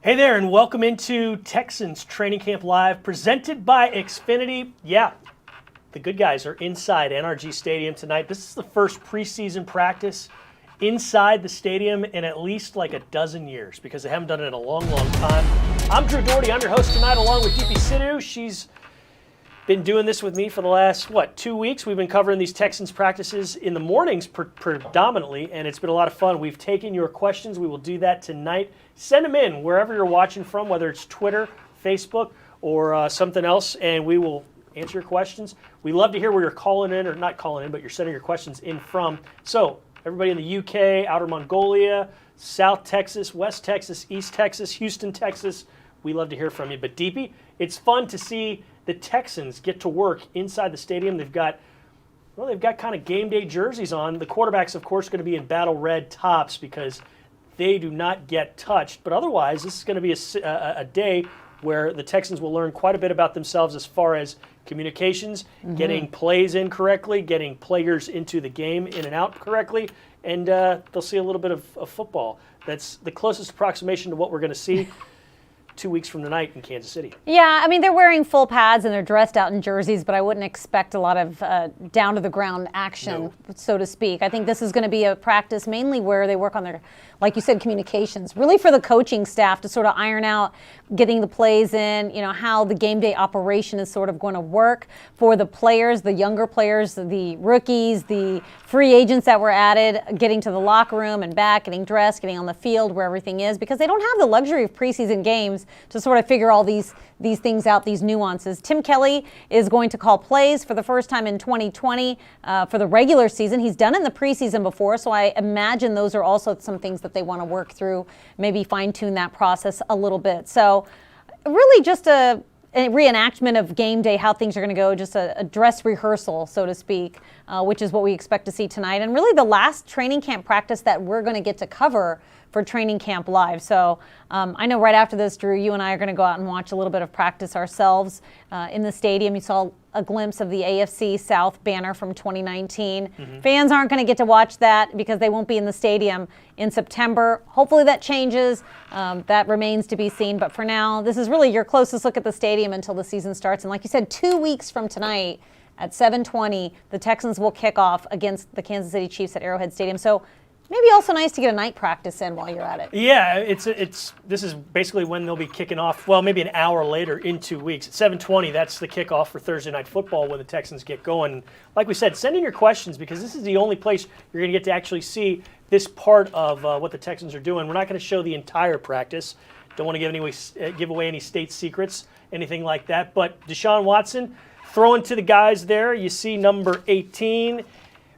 Hey there, and welcome into Texans Training Camp Live, presented by Xfinity. Yeah, the good guys are inside NRG Stadium tonight. This is the first preseason practice inside the stadium in at least like a dozen years, because they haven't done it in a long, long time. I'm Drew Doherty. I'm your host tonight, along with DP Sidhu. She's been doing this with me for the last, 2 weeks. We've been covering these Texans practices in the mornings predominantly, and it's been a lot of fun. We've taken your questions. We will do that tonight. Send them in wherever you're watching from, whether it's Twitter, Facebook, or something else, and we will answer your questions. We love to hear where you're calling in, or not calling in, but you're sending your questions in from. So everybody in the UK, Outer Mongolia, South Texas, West Texas, East Texas, Houston, Texas, we love to hear from you. But DP, it's fun to see the Texans get to work inside the stadium. They've got kind of game day jerseys on. The quarterback's, of course, going to be in battle red tops because they do not get touched. But otherwise, this is going to be a day where the Texans will learn quite a bit about themselves as far as communications, getting plays in correctly, getting players into the game in and out correctly, and they'll see a little bit of football. That's the closest approximation to what we're going to see 2 weeks from tonight in Kansas City. Yeah, I mean, they're wearing full pads and they're dressed out in jerseys, but I wouldn't expect a lot of down-to-the-ground action, so to speak. I think this is going to be a practice mainly where they work on their, like you said, communications, really for the coaching staff to sort of iron out getting the plays in, how the game day operation is sort of going to work for the players, the younger players, the rookies, the free agents that were added, getting to the locker room and back, getting dressed, getting on the field where everything is, because they don't have the luxury of preseason games to sort of figure all these things out, these nuances. Tim Kelly is going to call plays for the first time in 2020 for the regular season. He's done it in the preseason before, so I imagine those are also some things that they want to work through, maybe fine-tune that process a little bit. So really just a reenactment of game day, how things are going to go, just a dress rehearsal, so to speak, which is what we expect to see tonight. And really the last training camp practice that we're going to get to cover for Training Camp Live. So I know right after this, Drew, you and I are going to go out and watch a little bit of practice ourselves in the stadium. You saw a glimpse of the AFC South banner from 2019. Fans aren't going to get to watch that because they won't be in the stadium in September. Hopefully that changes. That remains to be seen. But for now, this is really your closest look at the stadium until the season starts. And like you said, 2 weeks from tonight at 7:20, the Texans will kick off against the Kansas City Chiefs at Arrowhead Stadium. So maybe also nice to get a night practice in while you're at it. Yeah, this is basically when they'll be kicking off, well, maybe an hour later in 2 weeks. At 7:20, that's the kickoff for Thursday Night Football when the Texans get going. Like we said, send in your questions because this is the only place you're going to get to actually see this part of what the Texans are doing. We're not going to show the entire practice. Don't want to give away any state secrets, anything like that. But Deshaun Watson, throwing to the guys there. You see number 18.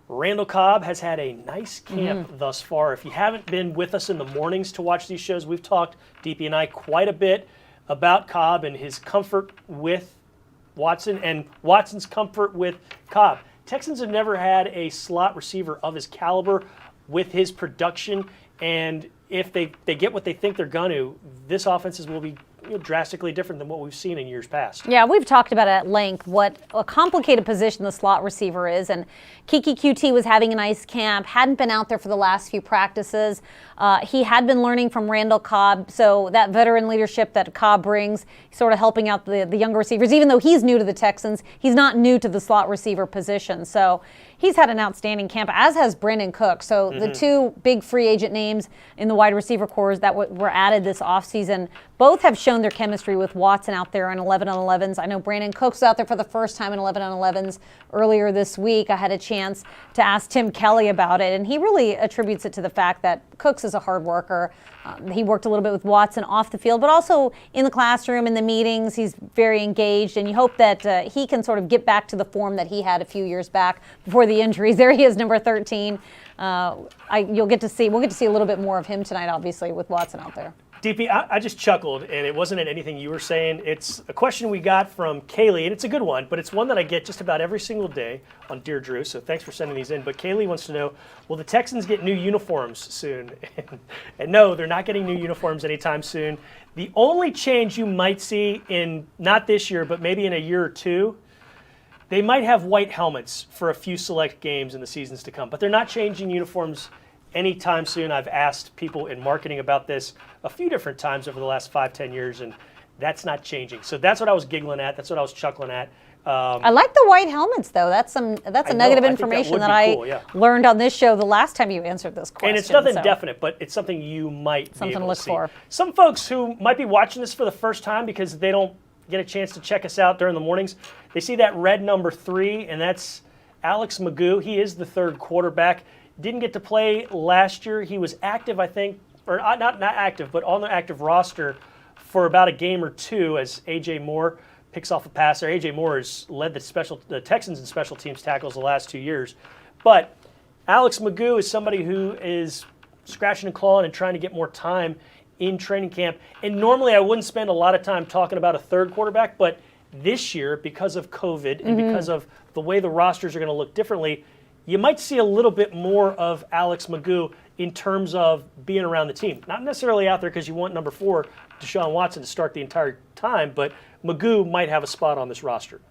Randall Cobb has had a nice camp thus far. If you haven't been with us in the mornings to watch these shows, we've talked, DP and I, quite a bit about Cobb and his comfort with Watson and Watson's comfort with Cobb. Texans have never had a slot receiver of his caliber with his production, and if they get what they think they're going to, this offense will be drastically different than what we've seen in years past. Yeah, we've talked about it at length, what a complicated position the slot receiver is. And Kiki QT was having a nice camp, hadn't been out there for the last few practices. He had been learning from Randall Cobb, so that veteran leadership that Cobb brings, sort of helping out the younger receivers. Even though he's new to the Texans, he's not new to the slot receiver position. So he's had an outstanding camp, as has Brandon Cook. So the two big free agent names in the wide receiver corps that were added this offseason, both have shown their chemistry with Watson out there in 11-on-11s. I know Brandon Cook's out there for the first time in 11-on-11s earlier this week. I had a chance to ask Tim Kelly about it, and he really attributes it to the fact that Cooks is a hard worker. He worked a little bit with Watson off the field, but also in the classroom, in the meetings. He's very engaged, and you hope that he can sort of get back to the form that he had a few years back before the injuries. There he is, number 13. We'll get to see a little bit more of him tonight, obviously, with Watson out there. DP, I just chuckled, and it wasn't anything you were saying. It's a question we got from Kaylee, and it's a good one, but it's one that I get just about every single day on Dear Drew, so thanks for sending these in. But Kaylee wants to know, will the Texans get new uniforms soon? And no, they're not getting new uniforms anytime soon. The only change you might see in, not this year, but maybe in a year or two, they might have white helmets for a few select games in the seasons to come, but they're not changing uniforms anytime soon. I've asked people in marketing about this a few different times over the last 5-10 years, and that's not changing. So that's what I was giggling at. That's what I was chuckling at. I like the white helmets, though. That's a nugget of information that I learned on this show the last time you answered this question. And it's nothing definite, but it's something you might be able to look see. for. Some folks who might be watching this for the first time because they don't get a chance to check us out during the mornings, they see that red number 3, and that's Alex Magoo. He is the third quarterback. Didn't get to play last year. He was active, I think, or not active, but on the active roster for about a game or two as A.J. Moore picks off a pass there. A.J. Moore has led the Texans in special teams tackles the last 2 years. But Alex Magoo is somebody who is scratching and clawing and trying to get more time in training camp. And normally I wouldn't spend a lot of time talking about a third quarterback, but this year, because of COVID and because of the way the rosters are going to look differently, you might see a little bit more of Alex Magoo in terms of being around the team. Not necessarily out there because you want number 4, Deshaun Watson, to start the entire time, but Magoo might have a spot on this roster.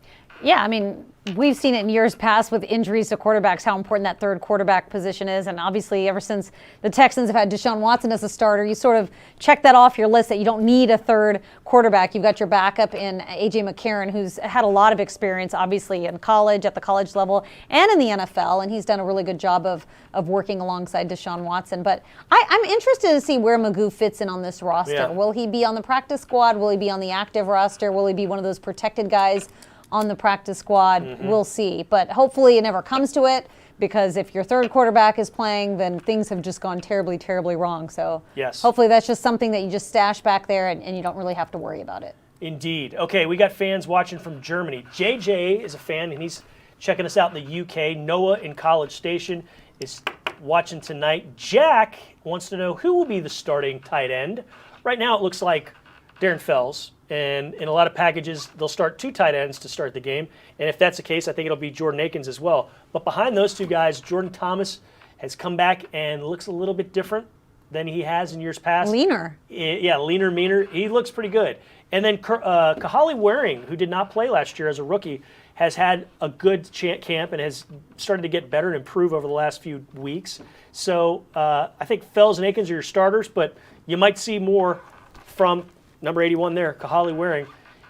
Yeah, I mean, we've seen it in years past with injuries to quarterbacks, how important that third quarterback position is. And obviously, ever since the Texans have had Deshaun Watson as a starter, you sort of check that off your list that you don't need a third quarterback. You've got your backup in A.J. McCarron, who's had a lot of experience, obviously, in college, at the college level, and in the NFL. And he's done a really good job of working alongside Deshaun Watson. But I'm interested to see where Magoo fits in on this roster. Yeah. Will he be on the practice squad? Will he be on the active roster? Will he be one of those protected guys on the practice squad? We'll see. But hopefully it never comes to it, because if your third quarterback is playing, then things have just gone terribly, terribly wrong. So hopefully that's just something that you just stash back there and you don't really have to worry about it. Indeed. Okay, we got fans watching from Germany. JJ is a fan, and he's checking us out in the UK. Noah in College Station is watching tonight. Jack wants to know who will be the starting tight end. Right now it looks like Darren Fells. And in a lot of packages, they'll start 2 tight ends to start the game. And if that's the case, I think it'll be Jordan Akins as well. But behind those 2 guys, Jordan Thomas has come back and looks a little bit different than he has in years past. Leaner. Yeah, leaner, meaner. He looks pretty good. And then Kahale Waring, who did not play last year as a rookie, has had a good camp and has started to get better and improve over the last few weeks. So I think Fells and Akins are your starters, but you might see more from number 81 there, Kahale Waring,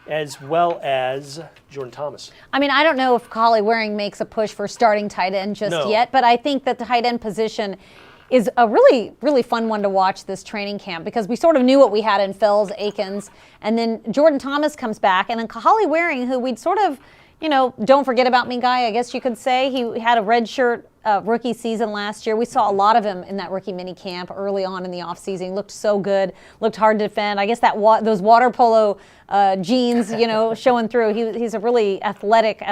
as well as Jordan Thomas. I mean, I don't know if Kahale Waring makes a push for starting tight end just yet, but I think that the tight end position is a really, really fun one to watch this training camp, because we sort of knew what we had in Fells, Akins, and then Jordan Thomas comes back, and then Kahale Waring, who we'd sort of, don't forget about me guy, I guess you could say. He had a redshirt rookie season last year. We saw a lot of him in that rookie mini camp early on in the offseason. He looked so good, looked hard to defend. I guess that those water polo jeans, showing through. He's a really athletic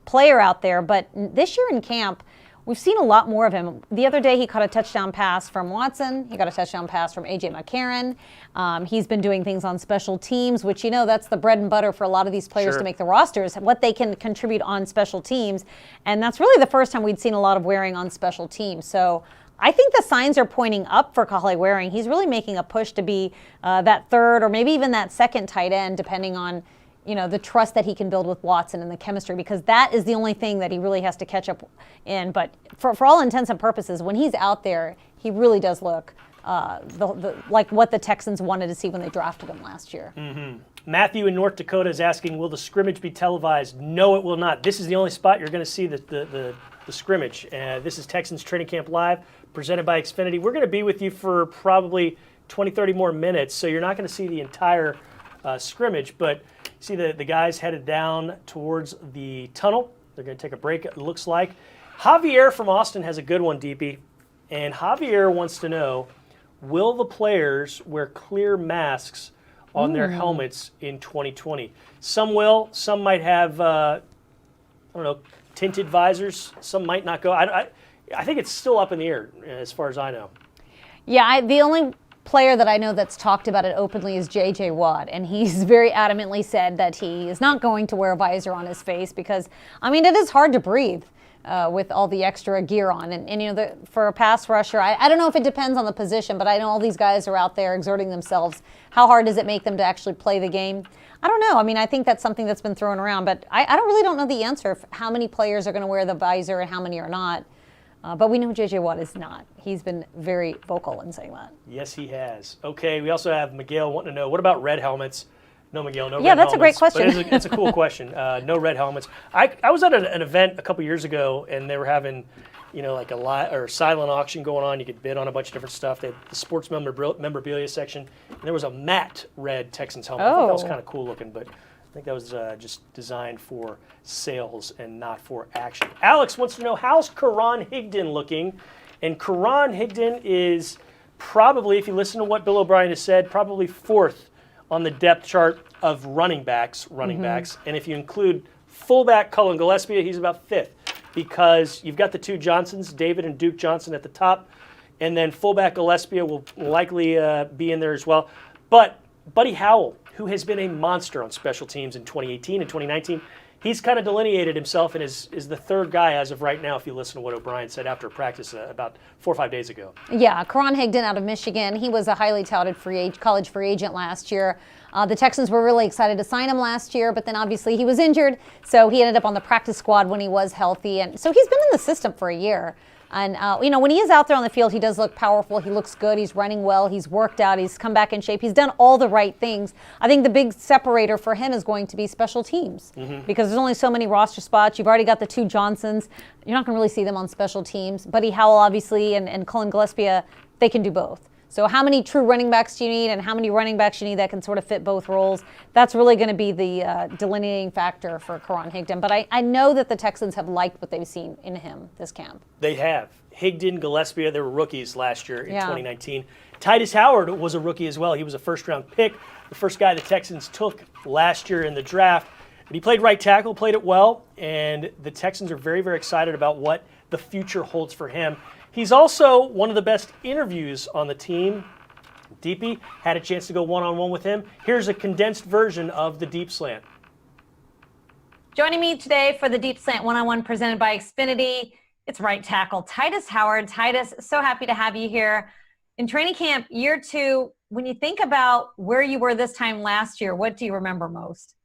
player out there. But this year in camp, we've seen a lot more of him. The other day, he caught a touchdown pass from Watson. He got a touchdown pass from A.J. McCarron. He's been doing things on special teams, which, that's the bread and butter for a lot of these players to make the rosters, what they can contribute on special teams. And that's really the first time we'd seen a lot of Waring on special teams. So I think the signs are pointing up for Kahale Waring. He's really making a push to be that third or maybe even that second tight end, depending on the trust that he can build with Watson and the chemistry, because that is the only thing that he really has to catch up in. But for all intents and purposes, when he's out there, he really does look like what the Texans wanted to see when they drafted him last year. Matthew in North Dakota is asking, will the scrimmage be televised? No, it will not. This is the only spot you're going to see the scrimmage. This is Texans Training Camp Live, presented by Xfinity. We're going to be with you for probably 20, 30 more minutes, so you're not going to see the entire scrimmage, but see the guys headed down towards the tunnel. They're going to take a break, it looks like. Javier from Austin has a good one, DP. And Javier wants to know, will the players wear clear masks on their helmets in 2020? Some will. Some might have, tinted visors. Some might not go. I think it's still up in the air as far as I know. Yeah, the only player that I know that's talked about it openly is J.J. Watt, and he's very adamantly said that he is not going to wear a visor on his face because, it is hard to breathe with all the extra gear on. And for a pass rusher, I don't know if it depends on the position, but I know all these guys are out there exerting themselves. How hard does it make them to actually play the game? I don't know. I think that's something that's been thrown around, but I really don't know the answer of how many players are going to wear the visor and how many are not. But we know J.J. Watt is not. He's been very vocal in saying that. Yes, he has. Okay, we also have Miguel wanting to know, what about red helmets? No, Miguel, no red helmets. Yeah, that's a great question. But it's a cool question. No red helmets. I was at an event a couple years ago, and they were having, like a silent auction going on. You could bid on a bunch of different stuff. They had the sports memorabilia section, and there was a matte red Texans helmet. I thought that was kind of cool looking, but I think that was just designed for sales and not for action. Alex wants to know, how's Karan Higdon looking? And Karan Higdon is probably, if you listen to what Bill O'Brien has said, probably fourth on the depth chart of running backs. And if you include fullback Cullen Gillespie, he's about fifth, because you've got the two Johnsons, David and Duke Johnson at the top, and then fullback Gillespie will likely be in there as well. But Buddy Howell, who has been a monster on special teams in 2018 and 2019, he's kind of delineated himself and is the third guy as of right now, if you listen to what O'Brien said after practice about 4 or 5 days ago. Yeah, Karan Higdon out of Michigan. He was a highly touted college free agent last year. The Texans were really excited to sign him last year, but then obviously he was injured, so he ended up on the practice squad when he was healthy. And so he's been in the system for a year. And, when he is out there on the field, he does look powerful. He looks good. He's running well. He's worked out. He's come back in shape. He's done all the right things. I think the big separator for him is going to be special teams, because there's only so many roster spots. You've already got the two Johnsons. You're not going to really see them on special teams. Buddy Howell, obviously, and Cullen Gillespie, they can do both. So how many true running backs do you need, and how many running backs you need that can sort of fit both roles? That's really going to be the delineating factor for Karan Higdon. But I know that the Texans have liked what they've seen in him this camp. They have. Higdon, Gillespie, they were rookies last year in 2019. Titus Howard was a rookie as well. He was a first-round pick, the first guy the Texans took last year in the draft. But he played right tackle, played it well, and the Texans are very, very excited about what the future holds for him. He's also one of the best interviews on the team. Deepy had a chance to go one-on-one with him. Here's a condensed version of the Deep Slant. Joining me today for the Deep Slant one-on-one presented by Xfinity, it's right tackle Titus Howard. Titus, so happy to have you here. In training camp, year 2, when you think about where you were this time last year, what do you remember most?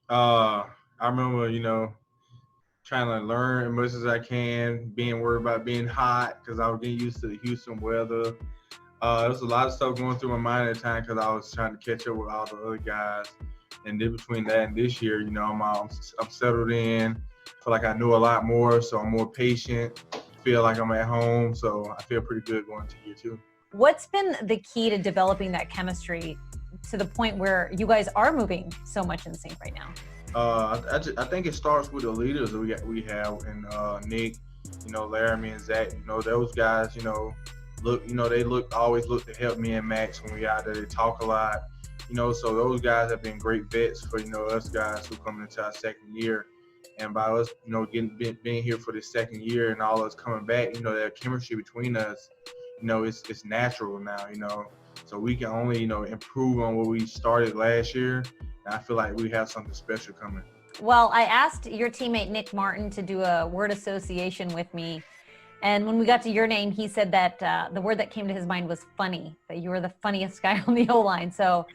I remember, trying to learn as much as I can, being worried about being hot because I was getting used to the Houston weather. There was a lot of stuff going through my mind at the time because I was trying to catch up with all the other guys. And then between that and this year, I'm settled in. Feel like I know a lot more, so I'm more patient. Feel like I'm at home, so I feel pretty good going to year 2. What's been the key to developing that chemistry to the point where you guys are moving so much in sync right now? I think it starts with the leaders that we have, and Nick, Laramie and Zach. Those guys, they always look to help me and Max when we out there. They talk a lot, So those guys have been great vets for us guys who come into our second year. And by us, being here for the second year and all us coming back, that chemistry between us, it's natural now, So we can only, improve on what we started last year. And I feel like we have something special coming. Well, I asked your teammate Nick Martin to do a word association with me. And when we got to your name, he said that the word that came to his mind was funny, that you were the funniest guy on the O-line. So,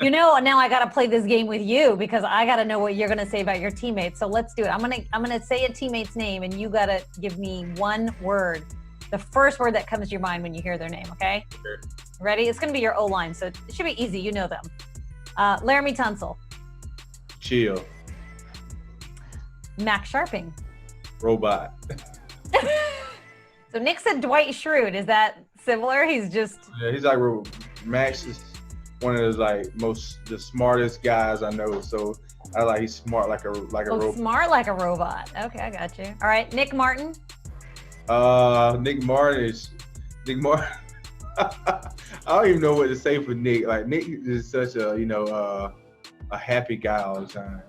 now I got to play this game with you because I got to know what you're going to say about your teammates. So let's do it. I'm going to say a teammate's name, and you got to give me one word, the first word that comes to your mind when you hear their name, okay? Sure. Ready? It's going to be your O-line, so it should be easy. You know them. Laramie Tunsil. Chill. Max Sharping. Robot. So Nick said Dwight Schrute. Is that similar? He's just... Yeah, he's like, Max is one of the smartest guys I know. So I like he's smart like a robot. Smart like a robot. Okay, I got you. All right, Nick Martin. Nick Martin. I don't even know what to say for Nick. Like Nick is such a happy guy all the time.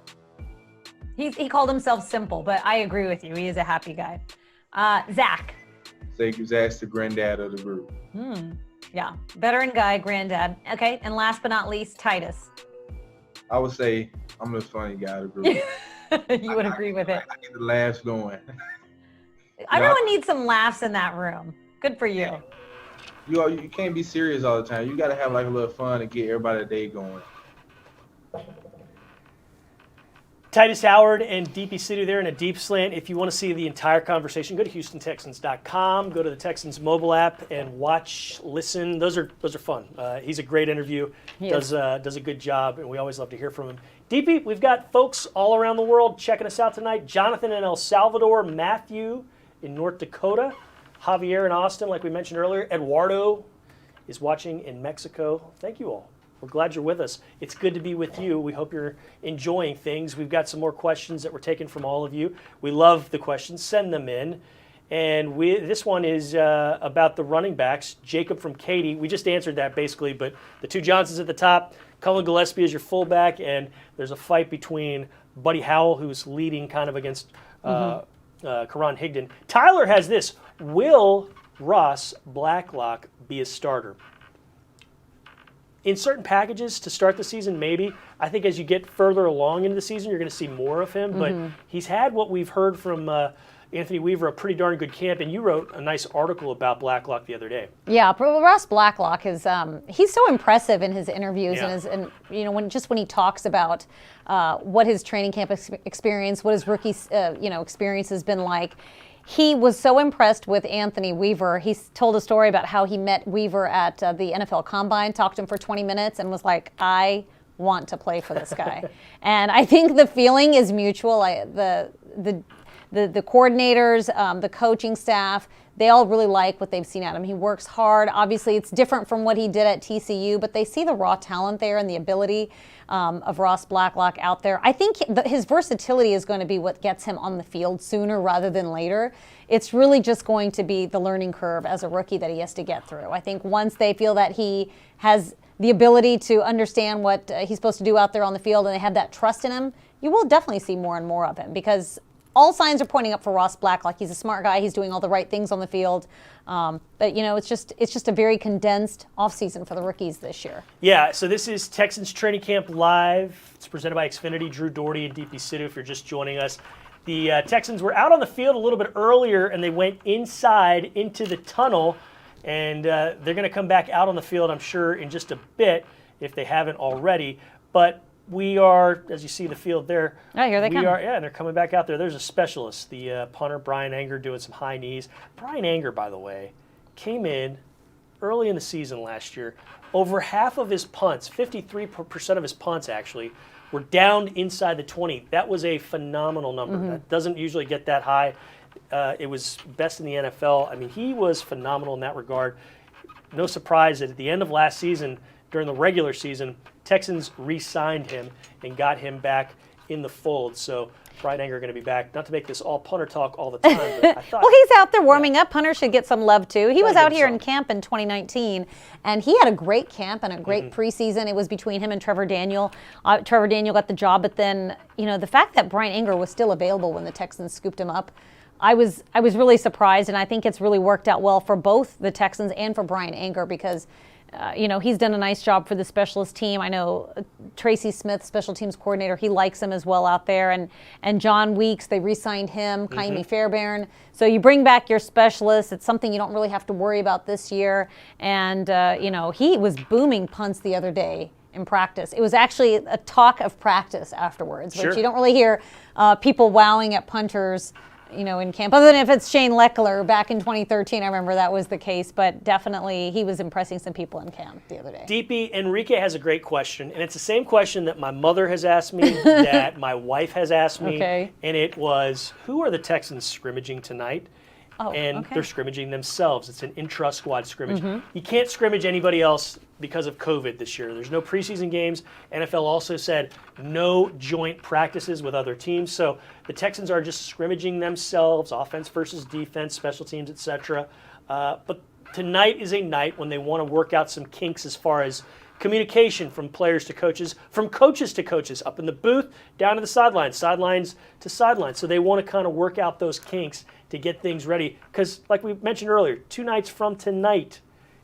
He called himself simple, but I agree with you. He is a happy guy. Zach. Zach's the granddad of the group. Yeah, veteran guy, granddad. Okay, and last but not least, Titus. I would say I'm the funny guy of the group. You would agree with it. I get the laughs going. Everyone needs some laughs in that room. Good for you. You can't be serious all the time. You got to have like a little fun to get everybody day going. Titus Howard and DP Sidhu there in a deep slant. If you want to see the entire conversation, go to HoustonTexans.com, go to the Texans mobile app, and watch, listen. Those are fun. He's a great interview. Does a good job, and we always love to hear from him. DP, we've got folks all around the world checking us out tonight. Jonathan in El Salvador, Matthew in North Dakota, Javier in Austin, like we mentioned earlier. Eduardo is watching in Mexico. Thank you all. We're glad you're with us. It's good to be with you. We hope you're enjoying things. We've got some more questions that we're taking from all of you. We love the questions. Send them in. And this one is about the running backs. Jacob from Katy. We just answered that basically, but the two Johnsons at the top. Cullen Gillespie is your fullback, and there's a fight between Buddy Howell, who's leading kind of against Karan Higdon. Tyler has this. Will Ross Blacklock be a starter? In certain packages to start the season, maybe. I think as you get further along into the season, you're going to see more of him. But he's had what we've heard from Anthony Weaver, a pretty darn good camp. And you wrote a nice article about Blacklock the other day. Yeah, Ross Blacklock is he's so impressive in his interviews Yeah. and when he talks about what his training camp experience, what his rookie experience has been like. He was so impressed with Anthony Weaver. He told a story about how he met Weaver at the NFL Combine, talked to him for 20 minutes, and was like, I want to play for this guy. And I think the feeling is mutual. The coordinators, the coaching staff, they all really like what they've seen out of him. He works hard. Obviously, it's different from what he did at TCU, but they see the raw talent there and the ability of Ross Blacklock out there. I think his versatility is going to be what gets him on the field sooner rather than later. It's really just going to be the learning curve as a rookie that he has to get through. I think once they feel that he has the ability to understand what he's supposed to do out there on the field and they have that trust in him, you will definitely see more and more of him because all signs are pointing up for Ross Blacklock. He's a smart guy. He's doing all the right things on the field. But it's just a very condensed offseason for the rookies this year. Yeah, so this is Texans Training Camp Live. It's presented by Xfinity, Drew Doherty, and DP Sidhu if you're just joining us. The Texans were out on the field a little bit earlier, and they went inside into the tunnel, and they're going to come back out on the field, I'm sure, in just a bit if they haven't already. But we are, as you see the field there. Oh, here they come. Yeah, they're coming back out there. There's a specialist, the punter, Brian Anger, doing some high knees. Brian Anger, by the way, came in early in the season last year. Over half of his punts, 53% of his punts actually, were down inside the 20. That was a phenomenal number. That doesn't usually get that high. It was best in the NFL. I mean, he was phenomenal in that regard. No surprise that at the end of last season, during the regular season, Texans re-signed him and got him back in the fold. So Brian Anger going to be back. Not to make this all punter talk all the time, but I thought... Well, he's out there warming up. Punter should get some love, too. He was out here in camp in 2019, and he had a great camp and a great preseason. It was between him and Trevor Daniel. Trevor Daniel got the job, but then, the fact that Brian Anger was still available when the Texans scooped him up, I was really surprised, and I think it's really worked out well for both the Texans and for Brian Anger because he's done a nice job for the specialist team. I know Tracy Smith, special teams coordinator, he likes him as well out there. And John Weeks, they re-signed him, Kaimi Fairbairn. So you bring back your specialist. It's something you don't really have to worry about this year. And, he was booming punts the other day in practice. It was actually a talk of practice afterwards, which you don't really hear people wowing at punters in camp, other than if it's Shane Leckler back in 2013. I remember that was the case, but definitely he was impressing some people in camp the other day. DP, Enrique has a great question, and it's the same question that my mother has asked me, that my wife has asked me, and it was, who are the Texans scrimmaging tonight? They're scrimmaging themselves. It's an intra-squad scrimmage. You can't scrimmage anybody else because of COVID this year. There's no preseason games. NFL also said no joint practices with other teams. So the Texans are just scrimmaging themselves, offense versus defense, special teams, etc. But tonight is a night when they want to work out some kinks as far as communication from players to coaches, from coaches to coaches, up in the booth, down to the sidelines, sidelines to sidelines. So they want to kind of work out those kinks to get things ready. Because like we mentioned earlier, 2 nights from tonight,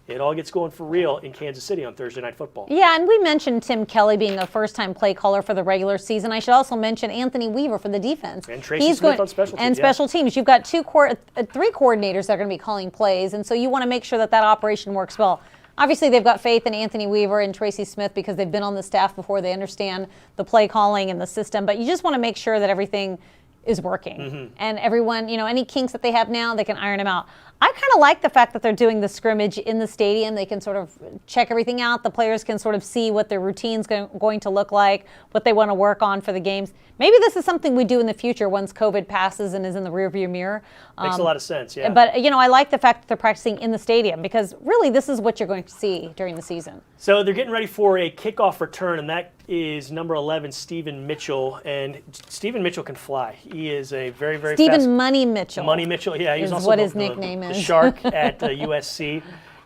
it all gets going for real in Kansas City on Thursday Night Football. Yeah, and we mentioned Tim Kelly being a first-time play caller for the regular season. I should also mention Anthony Weaver for the defense. And Tracy Smith on special teams. And special teams. You've got 3 coordinators that are going to be calling plays, and so you want to make sure that operation works well. obviously they've got faith in Anthony Weaver and Tracy Smith because they've been on the staff before. They understand the play calling and the system, but you just want to make sure that everything is working. And everyone, any kinks that they have now, they can iron them out. I kind of like the fact that they're doing the scrimmage in the stadium. They can sort of check everything out. The players can sort of see what their routine's going to look like, what they want to work on for the games. Maybe this is something we do in the future once COVID passes and is in the rearview mirror. Makes a lot of sense, yeah. But, I like the fact that they're practicing in the stadium because really this is what you're going to see during the season. So they're getting ready for a kickoff return, and that is number 11, Stephen Mitchell. And Stephen Mitchell can fly. He is a very, very fast... Stephen Money Mitchell. Money Mitchell, yeah. He was also what his nickname the is. Shark at USC.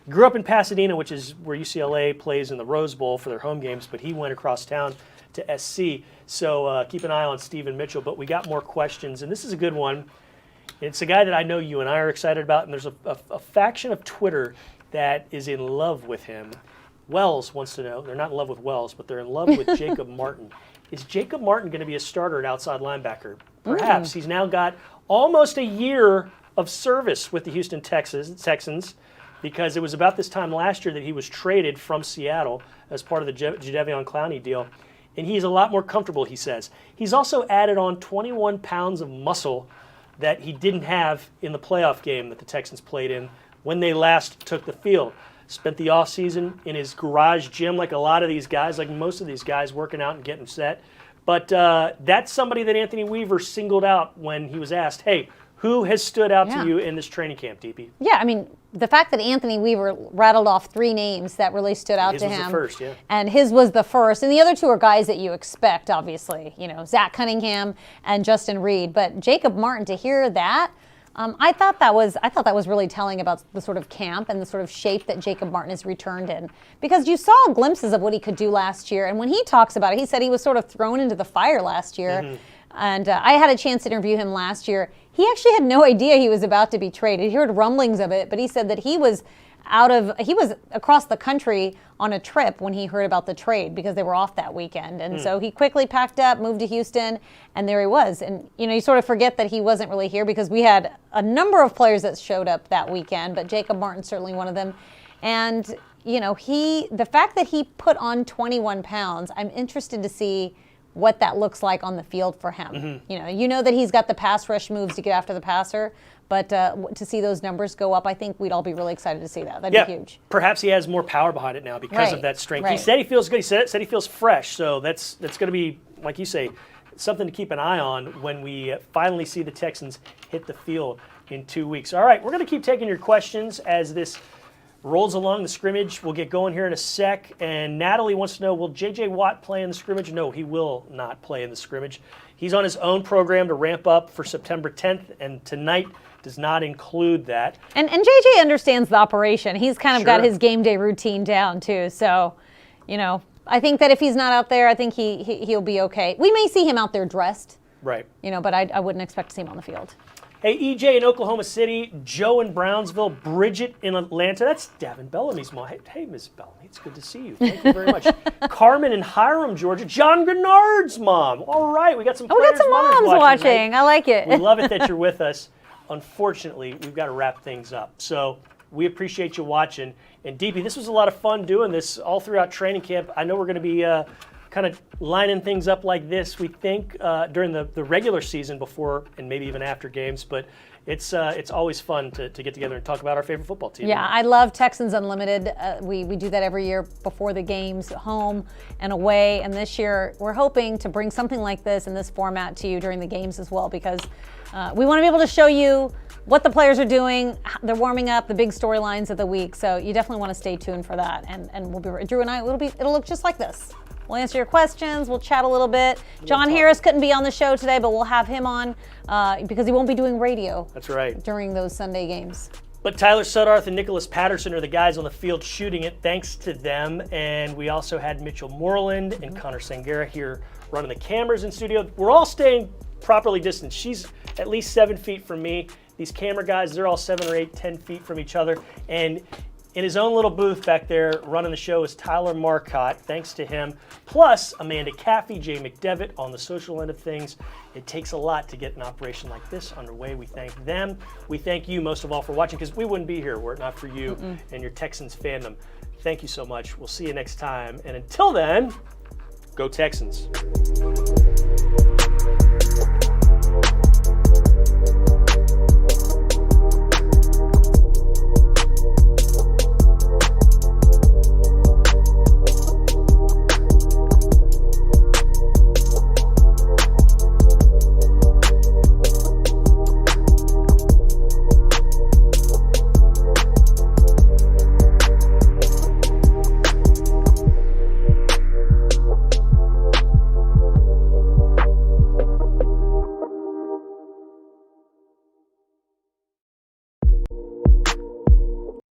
Grew up in Pasadena, which is where UCLA plays in the Rose Bowl for their home games, but he went across town to SC. So keep an eye on Stephen Mitchell. But we got more questions, and this is a good one. It's a guy that I know you and I are excited about, and there's a faction of Twitter that is in love with him. Wells wants to know, they're not in love with Wells, but they're in love with Jacob Martin. Is Jacob Martin going to be a starter at outside linebacker? Perhaps. He's now got almost a year of service with the Houston Texans, because it was about this time last year that he was traded from Seattle as part of the Jadeveon Clowney deal. And he's a lot more comfortable, he says. He's also added on 21 pounds of muscle that he didn't have in the playoff game that the Texans played in when they last took the field. Spent the offseason in his garage gym like a lot of these guys, like most of these guys, working out and getting set. But that's somebody that Anthony Weaver singled out when he was asked, hey, who has stood out to you in this training camp, DP? Yeah, I mean, the fact that Anthony Weaver rattled off 3 names that really stood out to him. His was the first, yeah. And his was the first. And the other 2 are guys that you expect, obviously. Zach Cunningham and Justin Reed. But Jacob Martin, to hear that, I thought that was really telling about the sort of camp and the sort of shape that Jacob Martin has returned in. Because you saw glimpses of what he could do last year. And when he talks about it, he said he was sort of thrown into the fire last year. And I had a chance to interview him last year. He actually had no idea he was about to be traded. He heard rumblings of it, but he said that he was across the country on a trip when he heard about the trade because they were off that weekend. And so he quickly packed up, moved to Houston, and there he was. And, you sort of forget that he wasn't really here because we had a number of players that showed up that weekend, but Jacob Martin's certainly one of them. And, the fact that he put on 21 pounds, I'm interested to see what that looks like on the field for him. You know that he's got the pass rush moves to get after the passer, but to see those numbers go up, I think we'd all be really excited to see that. That'd be huge. Perhaps he has more power behind it now because of that strength. He said he feels good. He said he feels fresh. So that's going to be, like you say, something to keep an eye on when we finally see the Texans hit the field in 2 weeks. All right, we're going to keep taking your questions as this rolls along the scrimmage. We'll get going here in a sec. And Natalie wants to know, will J.J. Watt play in the scrimmage? No, he will not play in the scrimmage. He's on his own program to ramp up for September 10th, and tonight does not include that. And J.J. understands the operation. He's kind of got his game day routine down, too. So, I think that if he's not out there, I think he'll be okay. We may see him out there dressed. Right. But I wouldn't expect to see him on the field. Hey, EJ in Oklahoma City, Joe in Brownsville, Bridget in Atlanta. That's Davin Bellamy's mom. Hey, Ms. Bellamy, it's good to see you. Thank you very much. Carmen in Hiram, Georgia. John Grenard's mom. All right, we got some we got some moms watching. I like it. We love it that you're with us. Unfortunately, we've got to wrap things up. So we appreciate you watching. And DP, this was a lot of fun doing this all throughout training camp. I know we're going to be kind of lining things up like this, we think, during the regular season before and maybe even after games. But it's always fun to get together and talk about our favorite football team. Yeah, I love Texans Unlimited. We do that every year before the games, home and away. And this year, we're hoping to bring something like this in this format to you during the games as well, because we want to be able to show you what the players are doing, they're warming up, the big storylines of the week. So you definitely want to stay tuned for that. And we'll be, Drew and I, it'll look just like this. We'll answer your questions. We'll chat a little bit. John Harris couldn't be on the show today, but we'll have him on because he won't be doing radio. That's right. During those Sunday games. But Tyler Suddarth and Nicholas Patterson are the guys on the field shooting it. Thanks to them. And we also had Mitchell Moreland and Connor Sangera here running the cameras in studio. We're all staying properly distanced. She's at least 7 feet from me. These camera guys, they're all 7 or 8, 10 feet from each other. And In his own little booth back there running the show is Tyler Marcotte. Thanks to him. Plus Amanda Caffey, Jay McDevitt on the social end of things. It takes a lot to get an operation like this underway. We thank them. We thank you most of all for watching, because we wouldn't be here were it not for you and your Texans fandom. Thank you so much. We'll see you next time. And until then, go Texans.